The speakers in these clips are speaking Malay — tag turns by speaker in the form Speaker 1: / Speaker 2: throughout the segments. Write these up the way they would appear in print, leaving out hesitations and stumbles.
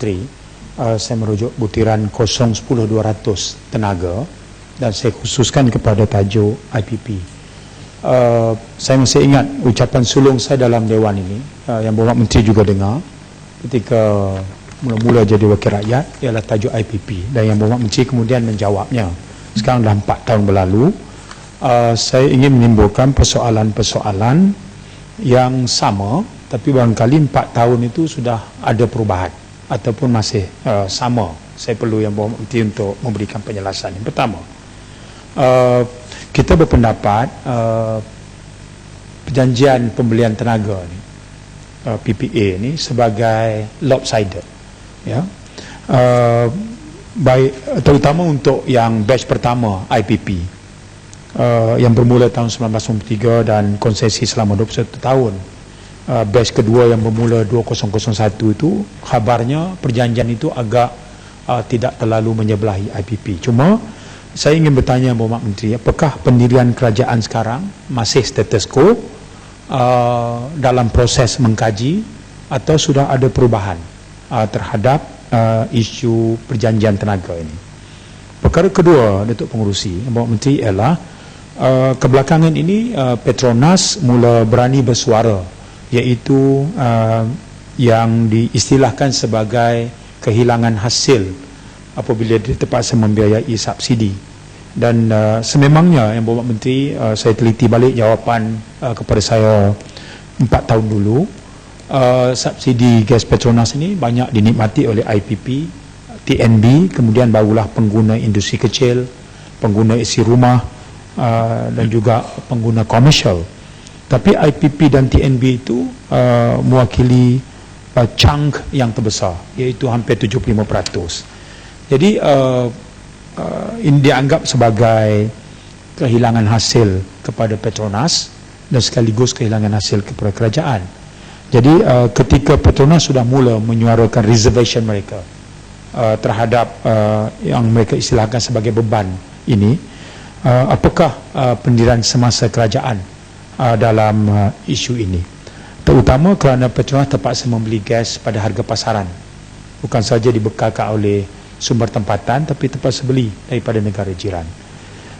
Speaker 1: Menteri, saya merujuk butiran 010200 tenaga dan saya khususkan kepada tajuk IPP. Saya masih ingat ucapan sulung saya dalam Dewan ini, yang Berhormat Menteri juga dengar ketika mula-mula jadi wakil rakyat, ialah tajuk IPP, dan yang Berhormat Menteri kemudian menjawabnya. Sekarang dah 4 tahun berlalu. Saya ingin menimbulkan persoalan-persoalan yang sama, tapi barangkali 4 tahun itu sudah ada perubahan ataupun masih sama. Saya perlu yang Berhormat Menteri untuk memberikan penjelasan. Yang pertama, kita berpendapat perjanjian pembelian tenaga ni, PPA ni, sebagai lopsided, ya, baik terutama untuk yang batch pertama IPP, yang bermula tahun 1993 dan konsesi selama 21 tahun. Batch kedua yang bermula 2001 itu, khabarnya perjanjian itu agak tidak terlalu menyebelahi IPP. Cuma saya ingin bertanya Berhormat Menteri, apakah pendirian kerajaan sekarang masih status quo dalam proses mengkaji, atau sudah ada perubahan terhadap isu perjanjian tenaga ini? Perkara kedua, Datuk Pengerusi, Berhormat Menteri, ialah kebelakangan ini Petronas mula berani bersuara, iaitu yang diistilahkan sebagai kehilangan hasil apabila dia terpaksa membiayai subsidi. Dan sememangnya yang Berhormat Menteri, saya teliti balik jawapan kepada saya 4 tahun dulu, subsidi gas Petronas ini banyak dinikmati oleh IPP, TNB, kemudian barulah pengguna industri kecil, pengguna isi rumah, dan juga pengguna komersial. Tapi IPP dan TNB itu mewakili chunk yang terbesar, iaitu hampir 75%. Jadi ini dianggap sebagai kehilangan hasil kepada Petronas dan sekaligus kehilangan hasil kepada kerajaan. Jadi ketika Petronas sudah mula menyuarakan reservation mereka terhadap yang mereka istilahkan sebagai beban ini, apakah pendirian semasa kerajaan dalam isu ini, terutama kerana Petronas terpaksa membeli gas pada harga pasaran, bukan saja dibekalkan oleh sumber tempatan, tapi terpaksa beli daripada negara jiran.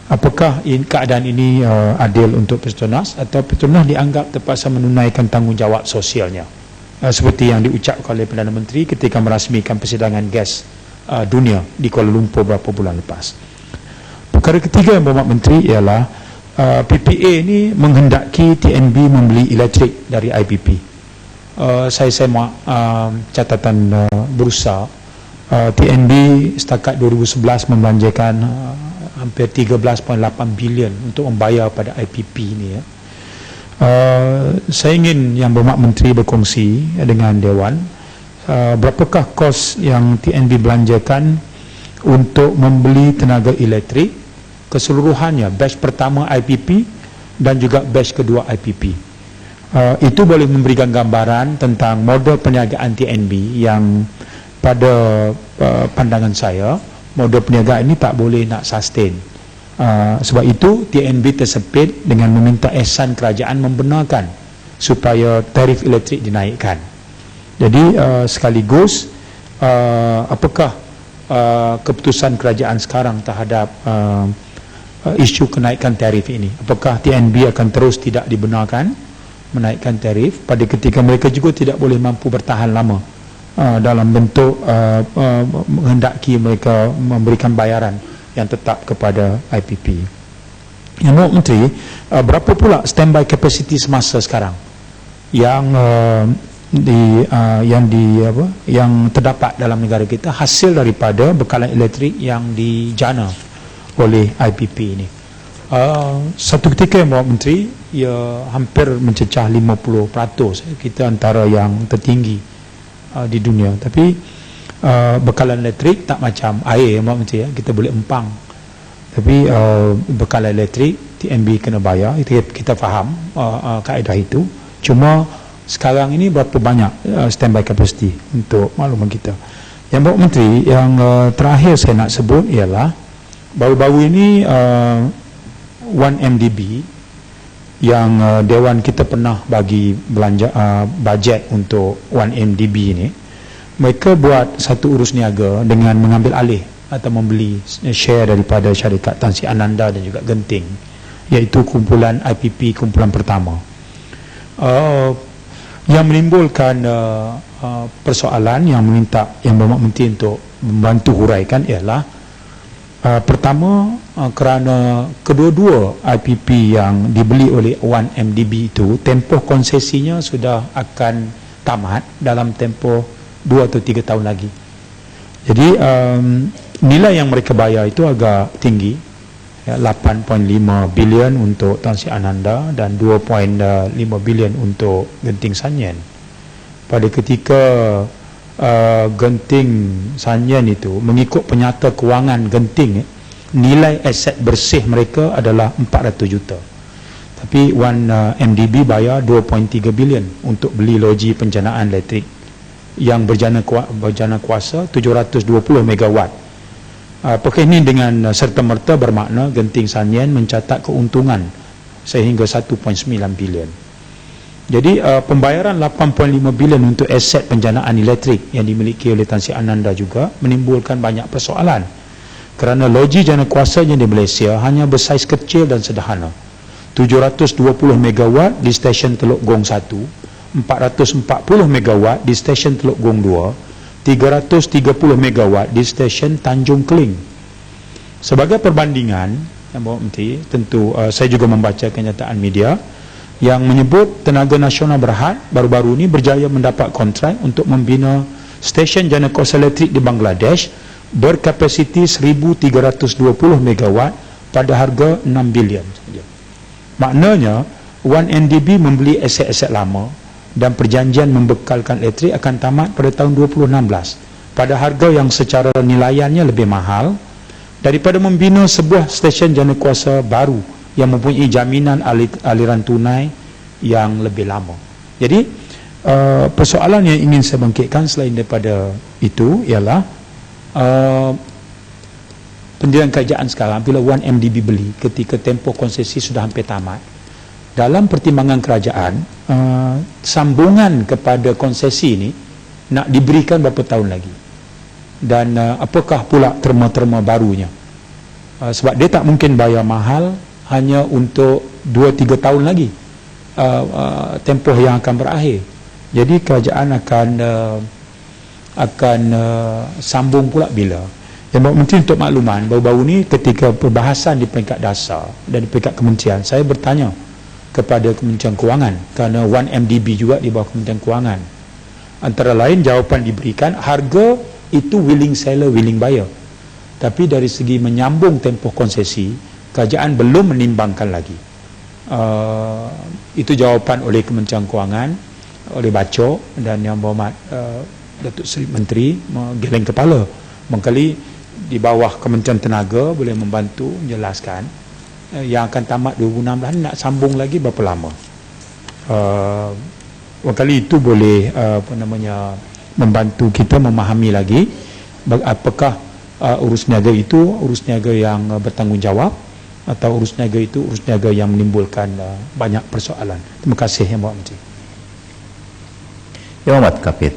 Speaker 1: Apakah keadaan ini adil untuk Petronas, atau Petronas dianggap terpaksa menunaikan tanggungjawab sosialnya, seperti yang diucapkan oleh Perdana Menteri ketika merasmikan persidangan gas dunia di Kuala Lumpur beberapa bulan lepas? Perkara ketiga yang Berhormat Menteri ialah PPA ini menghendaki TNB membeli elektrik dari IPP. Saya catatan berusaha, TNB setakat 2011 membelanjakan hampir 13.8 bilion untuk membayar pada IPP ini, ya. Saya ingin yang Berhormat Menteri berkongsi dengan Dewan, berapakah kos yang TNB belanjakan untuk membeli tenaga elektrik keseluruhannya, batch pertama IPP dan juga batch kedua IPP. Itu boleh memberikan gambaran tentang model perniagaan TNB yang pada pandangan saya, model perniagaan ini tak boleh nak sustain. Sebab itu TNB tersepit dengan meminta ihsan kerajaan membenarkan supaya tarif elektrik dinaikkan. Jadi sekaligus apakah keputusan kerajaan sekarang terhadap isu kenaikan tarif ini? Apakah TNB akan terus tidak dibenarkan menaikkan tarif pada ketika mereka juga tidak boleh mampu bertahan lama dalam bentuk menghendaki mereka memberikan bayaran yang tetap kepada IPP? Yang Berhormat Menteri, berapa pula standby capacity semasa sekarang yang yang terdapat dalam negara kita hasil daripada bekalan elektrik yang dijana oleh IPP ini? Satu ketika yang Berhormat Menteri, ia hampir mencecah 50%. Kita antara yang tertinggi di dunia. Tapi bekalan elektrik tak macam air yang Berhormat Menteri, ya. Kita boleh empang, tapi bekalan elektrik TNB kena bayar. Kita faham kaedah itu. Cuma sekarang ini berapa banyak standby capacity untuk makluman kita? Yang Berhormat Menteri, yang terakhir saya nak sebut ialah baru-baru ini 1MDB yang Dewan kita pernah bagi belanja bajet untuk 1MDB ini, mereka buat satu urus niaga dengan mengambil alih atau membeli share daripada syarikat Tan Sri Ananda dan juga Genting, iaitu kumpulan IPP kumpulan pertama. Yang menimbulkan persoalan yang meminta Yang Berhormat Menteri untuk membantu huraikan ialah pertama, kerana kedua-dua IPP yang dibeli oleh 1MDB itu tempoh konsesinya sudah akan tamat dalam tempoh 2 atau 3 tahun lagi. Jadi nilai yang mereka bayar itu agak tinggi, ya, 8.5 bilion untuk Tan Sri Ananda dan 2.5 bilion untuk Genting Sanyan. Pada ketika Genting Sanyan itu mengikut penyata kewangan Genting, nilai aset bersih mereka adalah 400 juta. Tapi 1MDB bayar 2.3 bilion untuk beli loji penjanaan elektrik yang berjana kuasa 720 megawatt. Apakah ini dengan serta-merta bermakna Genting Sanyan mencatat keuntungan sehingga 1.9 bilion. Jadi pembayaran 8.5 bilion untuk aset penjanaan elektrik yang dimiliki oleh Tan Sri Ananda juga menimbulkan banyak persoalan, kerana loji jana kuasanya di Malaysia hanya bersaiz kecil dan sederhana. 720 megawatt di stesen Teluk Gong 1, 440 megawatt di stesen Teluk Gong 2, 330 megawatt di stesen Tanjung Keling. Sebagai perbandingan, Yang Berhormat Menteri, tentu saya juga membaca kenyataan media yang menyebut Tenaga Nasional Berhad baru-baru ini berjaya mendapat kontrak untuk membina stesen jana kuasa elektrik di Bangladesh berkapasiti 1,320 megawatt pada harga 6 bilion saja. Maknanya 1MDB membeli aset-aset lama dan perjanjian membekalkan elektrik akan tamat pada tahun 2016 pada harga yang secara nilaiannya lebih mahal daripada membina sebuah stesen jana kuasa baru yang mempunyai jaminan aliran tunai yang lebih lama. Jadi persoalan yang ingin saya bangkitkan selain daripada itu ialah pendirian kerajaan sekarang bila 1MDB beli ketika tempoh konsesi sudah hampir tamat. Dalam pertimbangan kerajaan, sambungan kepada konsesi ini nak diberikan berapa tahun lagi, dan apakah pula terma-terma barunya, sebab dia tak mungkin bayar mahal hanya untuk 2-3 tahun lagi tempoh yang akan berakhir. Jadi kerajaan akan sambung pula bila. Yang Berhormat Menteri, untuk makluman, baru-baru ni ketika perbahasan di peringkat dasar dan di peringkat kementerian, saya bertanya kepada Kementerian Kewangan, kerana 1MDB juga di bawah Kementerian Kewangan. Antara lain jawapan diberikan, harga itu willing seller, willing buyer. Tapi dari segi menyambung tempoh konsesi, kerajaan belum menimbangkan lagi. Itu jawapan oleh Kementerian Kewangan, oleh Baco, dan Yang Berhormat Datuk Seri Menteri geleng kepala. Mengkali di bawah Kementerian Tenaga boleh membantu menjelaskan yang akan tamat 2016 nak sambung lagi berapa lama. Mengkali itu boleh membantu kita memahami lagi apakah urus niaga itu urus niaga yang bertanggungjawab atau urus niaga itu urus niaga yang menimbulkan banyak persoalan. Terima kasih Yang Berhormat Menteri.
Speaker 2: Yang Berhormat Kapit.